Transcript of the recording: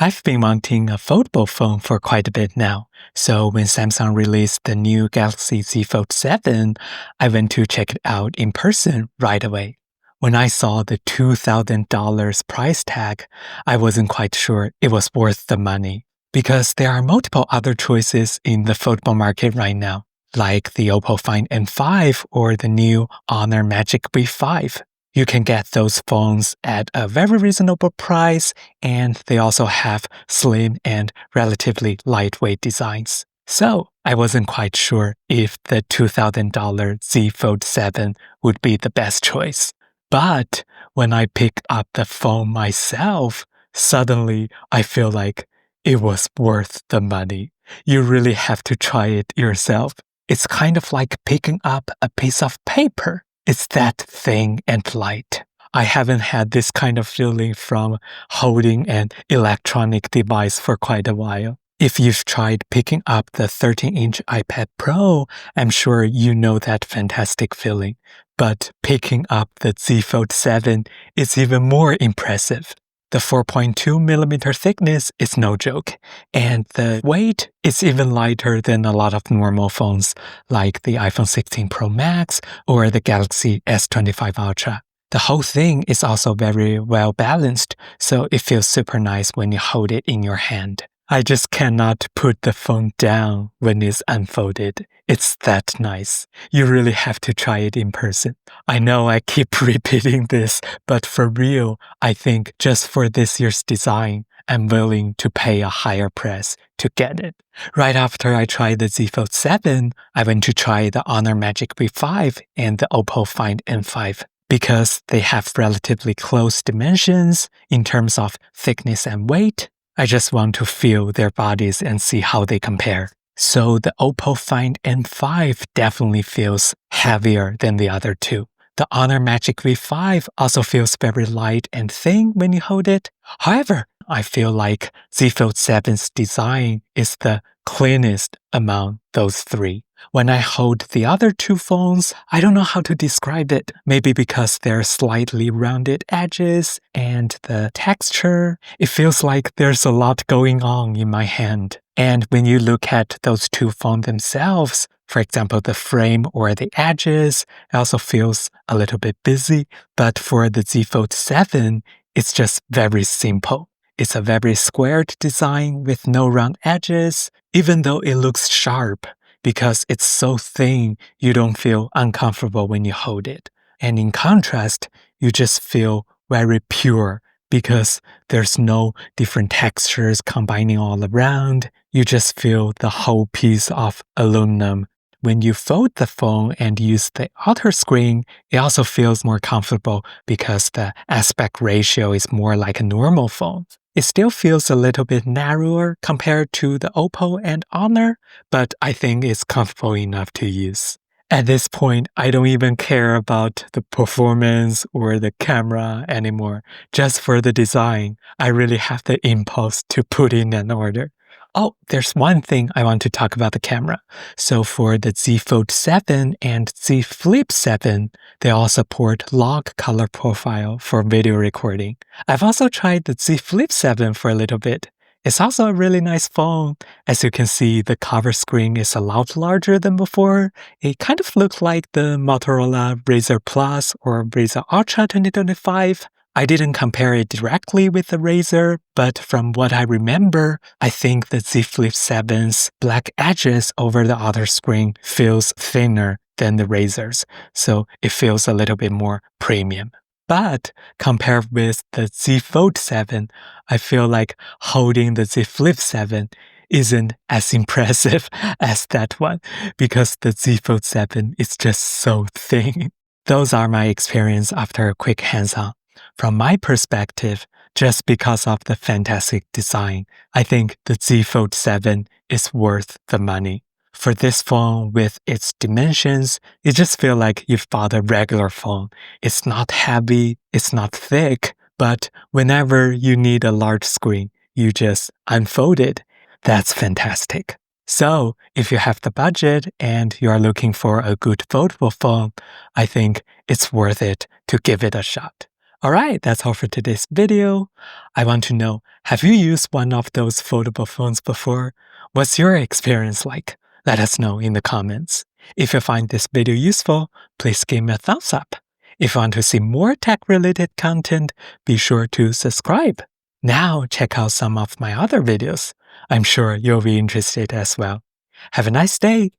I've been wanting a foldable phone for quite a bit now, so when Samsung released the new Galaxy Z Fold 7, I went to check it out in person right away. When I saw the $2,000 price tag, I wasn't quite sure it was worth the money, because there are multiple other choices in the foldable market right now, like the OPPO Find N5 or the new Honor Magic V5. You can get those phones at a very reasonable price, and they also have slim and relatively lightweight designs. So I wasn't quite sure if the $2,000 Z Fold 7 would be the best choice. But when I picked up the phone myself, suddenly I feel like it was worth the money. You really have to try it yourself. It's kind of like picking up a piece of paper. It's that thin and light. I haven't had this kind of feeling from holding an electronic device for quite a while. If you've tried picking up the 13-inch iPad Pro, I'm sure you know that fantastic feeling. But picking up the Z Fold 7 is even more impressive. The 4.2mm thickness is no joke, and the weight is even lighter than a lot of normal phones like the iPhone 16 Pro Max or the Galaxy S25 Ultra. The whole thing is also very well balanced, so it feels super nice when you hold it in your hand. I just cannot put the phone down when it's unfolded. It's that nice. You really have to try it in person. I know I keep repeating this, but for real, I think just for this year's design, I'm willing to pay a higher price to get it. Right after I tried the Z Fold 7, I went to try the Honor Magic V5 and the OPPO Find N5. Because they have relatively close dimensions in terms of thickness and weight, I just want to feel their bodies and see how they compare. So the OPPO Find N5 definitely feels heavier than the other two. The Honor Magic V5 also feels very light and thin when you hold it. However, I feel like Z Fold 7's design is the cleanest among those three. When I hold the other two phones, I don't know how to describe it. Maybe because they're slightly rounded edges and the texture, it feels like there's a lot going on in my hand. And when you look at those two phones themselves, for example, the frame or the edges, it also feels a little bit busy. But for the Z Fold 7, it's just very simple. It's a very squared design with no round edges, even though it looks sharp. Because it's so thin, you don't feel uncomfortable when you hold it. And in contrast, you just feel very pure because there's no different textures combining all around. You just feel the whole piece of aluminum. When you fold the phone and use the outer screen, it also feels more comfortable because the aspect ratio is more like a normal phone. It still feels a little bit narrower compared to the OPPO and Honor, but I think it's comfortable enough to use. At this point, I don't even care about the performance or the camera anymore. Just for the design, I really have the impulse to put in an order. Oh, there's one thing I want to talk about the camera. So for the Z Fold 7 and Z Flip 7, they all support log color profile for video recording. I've also tried the Z Flip 7 for a little bit. It's also a really nice phone. As you can see, the cover screen is a lot larger than before. It kind of looks like the Motorola Razr Plus or Razr Ultra 2025. I didn't compare it directly with the Razr, but from what I remember, I think the Z Flip 7's black edges over the outer screen feels thinner than the Razr's, so it feels a little bit more premium. But compared with the Z Fold 7, I feel like holding the Z Flip 7 isn't as impressive as that one because the Z Fold 7 is just so thin. Those are my experience after a quick hands-on. From my perspective, just because of the fantastic design, I think the Z Fold 7 is worth the money. For this phone with its dimensions, you just feel like you've bought a regular phone. It's not heavy, it's not thick, but whenever you need a large screen, you just unfold it. That's fantastic. So, if you have the budget and you are looking for a good foldable phone, I think it's worth it to give it a shot. Alright, that's all for today's video. I want to know, have you used one of those foldable phones before? What's your experience like? Let us know in the comments. If you find this video useful, please give me a thumbs up. If you want to see more tech-related content, be sure to subscribe. Now check out some of my other videos. I'm sure you'll be interested as well. Have a nice day!